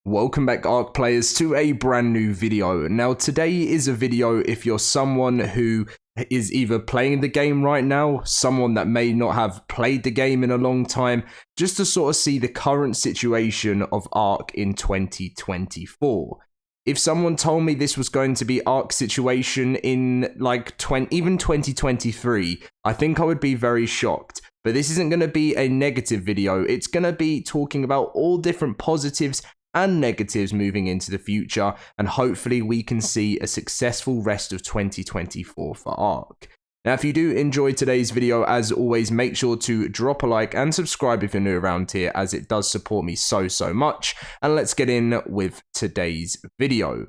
Welcome back, ARK players, to a brand new video. Now, today is a video if you're someone who is either playing the game right now, someone that may not have played the game in a long time, just to sort of see the current situation of ARK in 2024. If someone told me this was going to be ARK's situation in like even 2023, I think I would be very shocked. But this isn't going to be a negative video. It's going to be talking about all different positives and negatives moving into the future, and hopefully we can see a successful rest of 2024 for ARK. Now, if you do enjoy today's video, as always, make sure to drop a like and subscribe if you're new around here, as it does support me so much. And let's get in with today's video.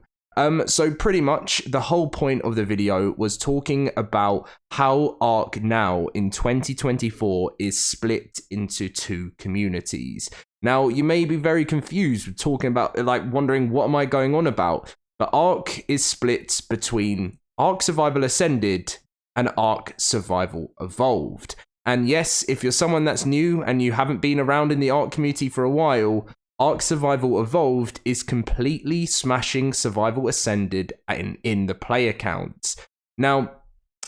So pretty much the whole point of the video was talking about how ARK now in 2024 is split into two communities. Now, you may be very confused with talking about, wondering what am I going on about? But ARK is split between ARK Survival Ascended and ARK Survival Evolved. And yes, if you're someone that's new and you haven't been around in the ARK community for a while, ARK Survival Evolved is completely smashing Survival Ascended in the player counts. Now,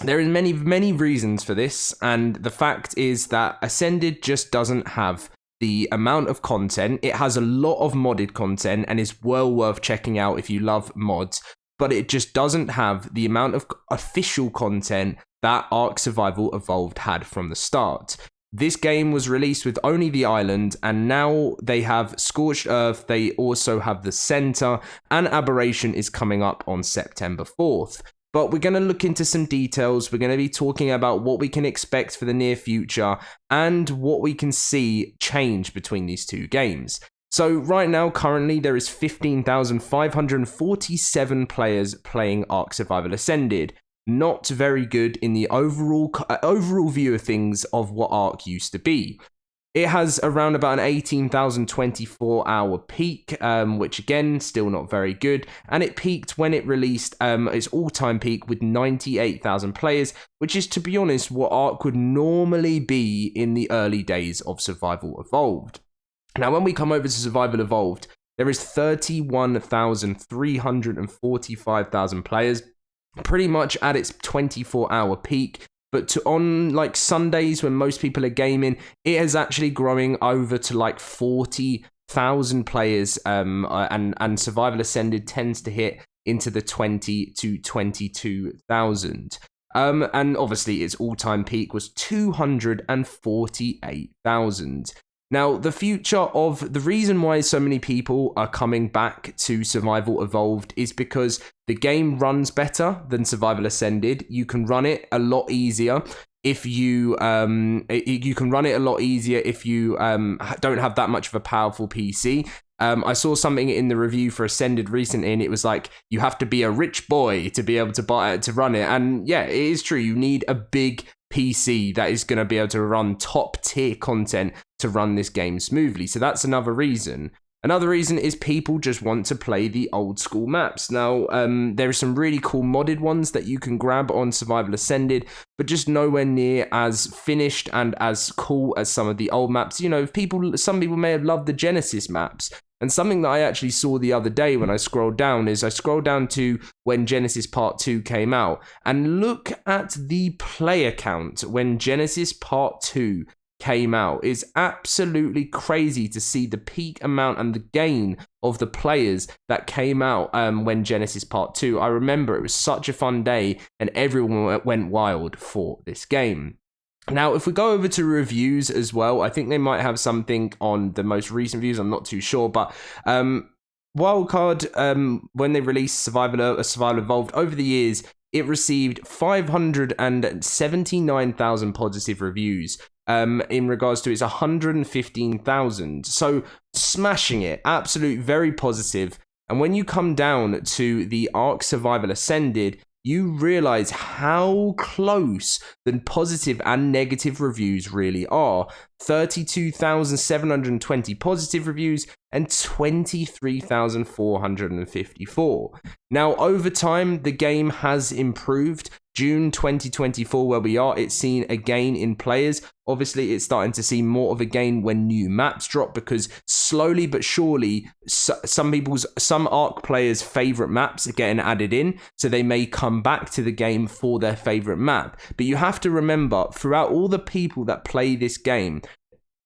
there are many reasons for this, and the fact is that Ascended just doesn't have the amount of content. It has a lot of modded content and is well worth checking out if you love mods, but it just doesn't have the amount of official content that ARK Survival Evolved had from the start. This game was released with only the island, and now they have Scorched Earth, they also have the Center, and Aberration is coming up on September 4th. But we're going to look into some details. We're going to be talking about what we can expect for the near future and what we can see change between these two games. So right now, currently, there is 15,547 players playing ARK Survival Ascended. Not very good in the overall view of things of what ARK used to be. It has around about an 18,024 hour peak, which again, still not very good. And it peaked when it released its all-time peak with 98,000 players, which is, to be honest, what ARK would normally be in the early days of Survival Evolved. Now, when we come over to Survival Evolved, there is 31,345,000 players, pretty much at its 24-hour peak. But on like Sundays when most people are gaming, it is actually growing over to like 40,000 players, and Survival Ascended tends to hit into the 20 to 22,000. And obviously its all-time peak was 248,000. Now, the reason why so many people are coming back to Survival Evolved is because the game runs better than Survival Ascended. You can run it a lot easier if you don't have that much of a powerful PC. I saw something in the review for Ascended recently, and it was like, you have to be a rich boy to be able to buy it, to run it. And yeah, it is true. You need a big PC that is going to be able to run top tier content to run this game smoothly. So that's another reason. Another reason is people just want to play the old school maps. Now, there are some really cool modded ones that you can grab on Survival Ascended, but just nowhere near as finished and as cool as some of the old maps. You know, some people may have loved the Genesis maps. And something that I actually saw the other day when I scrolled down to when Genesis Part 2 came out, and look at the player count when Genesis Part 2 came out. It's absolutely crazy to see the peak amount and the gain of the players that came out when Genesis Part 2. I remember it was such a fun day and everyone went wild for this game. Now, if we go over to reviews as well, I think they might have something on the most recent views. I'm not too sure, but Wildcard, when they released Survival Evolved over the years, it received 579,000 positive reviews. In regards to its 115,000. So smashing it, absolute, very positive. And when you come down to the ARK Survival Ascended, you realize how close the positive and negative reviews really are. 32,720 positive reviews, and 23,454. Now, over time, the game has improved. June 2024, where we are, it's seen a gain in players. Obviously, it's starting to see more of a gain when new maps drop, because slowly but surely, some ARK players' favorite maps are getting added in, so they may come back to the game for their favorite map. But you have to remember, throughout all the people that play this game,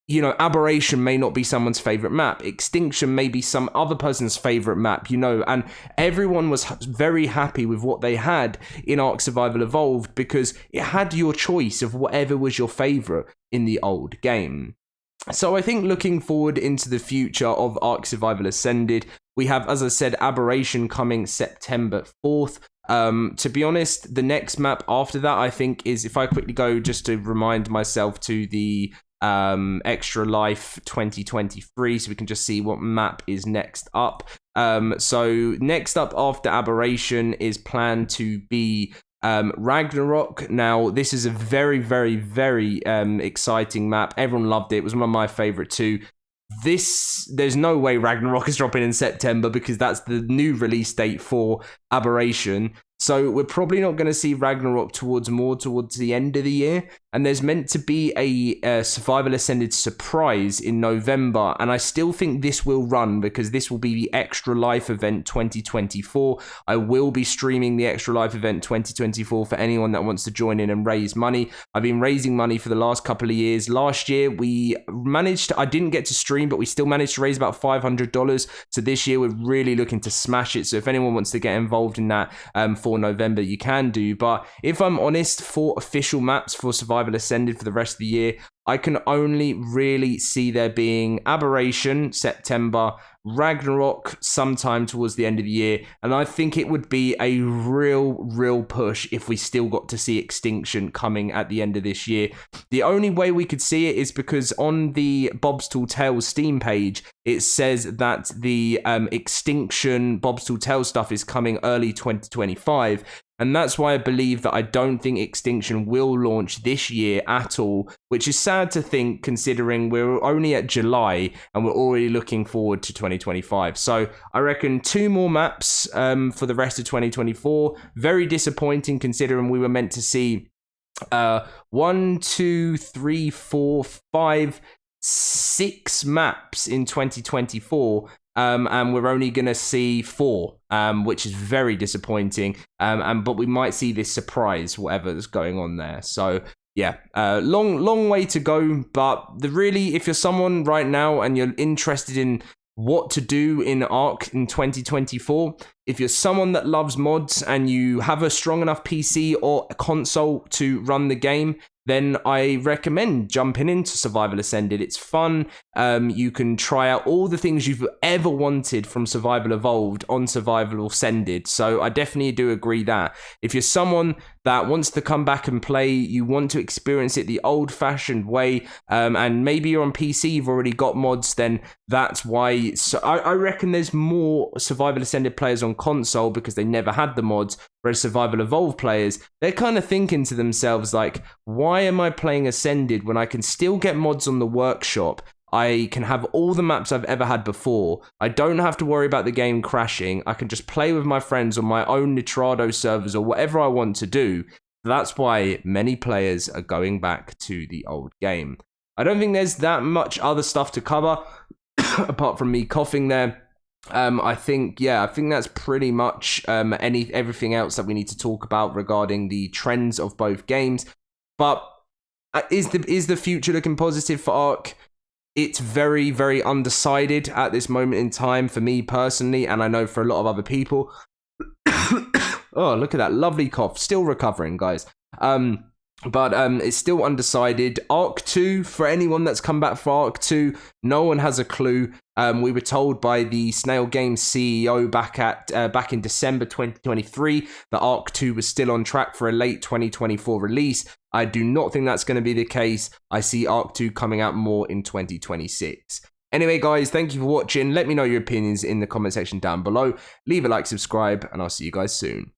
you know, Aberration may not be someone's favorite map. Extinction may be some other person's favorite map, you know, and everyone was very happy with what they had in ARK Survival Evolved because it had your choice of whatever was your favorite in the old game. So I think looking forward into the future of ARK Survival Ascended, we have, as I said, Aberration coming September 4th. To be honest, the next map after that, I think, is, if I quickly go just to remind myself, to the Extra Life 2023, so we can just see what map is next up. So next up after Aberration is planned to be Ragnarok. Now, this is a very, very, very exciting map. Everyone loved it. It was one of my favorite too. There's no way Ragnarok is dropping in September, because that's the new release date for Aberration. So we're probably not going to see Ragnarok towards the end of the year. And there's meant to be a Survival Ascended surprise in November. And I still think this will run, because this will be the Extra Life event 2024. I will be streaming the Extra Life event 2024 for anyone that wants to join in and raise money. I've been raising money for the last couple of years. Last year, I didn't get to stream, but we still managed to raise about $500. So this year, we're really looking to smash it. So if anyone wants to get involved in that for November, you can do. But if I'm honest, for official maps for Survival Ascended for the rest of the year, I can only really see there being Aberration September, Ragnarok sometime towards the end of the year, and I think it would be a real push if we still got to see Extinction coming at the end of this year. The only way we could see it is because on the Bob's Tall Tales Steam page, it says that the Extinction Bob's Tall Tales stuff is coming early 2025. And that's why I believe that I don't think Extinction will launch this year at all, which is sad to think, considering we're only at July and we're already looking forward to 2025. So I reckon 2 more maps for the rest of 2024. Very disappointing, considering we were meant to see 1, 2, 3, 4, 5, 6 maps in 2024. And we're only going to see 4, which is very disappointing. But we might see this surprise, whatever's going on there. So yeah, long way to go. But if you're someone right now and you're interested in what to do in ARK in 2024, if you're someone that loves mods and you have a strong enough PC or a console to run the game, then I recommend jumping into Survival Ascended. It's fun. You can try out all the things you've ever wanted from Survival Evolved on Survival Ascended. So I definitely do agree that if you're someone that wants to come back and play, you want to experience it the old-fashioned way, and maybe you're on PC, you've already got mods, then that's why. So I reckon there's more Survival Ascended players on console because they never had the mods, whereas Survival Evolved players, they're kind of thinking to themselves like, why am I playing Ascended when I can still get mods on the workshop? I can have all the maps I've ever had before. I don't have to worry about the game crashing. I can just play with my friends on my own Nitrado servers or whatever I want to do. That's why many players are going back to the old game. I don't think there's that much other stuff to cover apart from me coughing there. I think that's pretty much everything else that we need to talk about regarding the trends of both games. But is the future looking positive for ARK? It's very, very undecided at this moment in time for me personally, and I know for a lot of other people. Oh, look at that lovely cough. Still recovering, guys. But it's still undecided. ARK 2, for anyone that's come back for ARK 2, no one has a clue. We were told by the Snail Games CEO back in December 2023 that ARK 2 was still on track for a late 2024 release. I do not think that's going to be the case. I see ARK 2 coming out more in 2026. Anyway, guys, thank you for watching. Let me know your opinions in the comment section down below. Leave a like, subscribe, and I'll see you guys soon.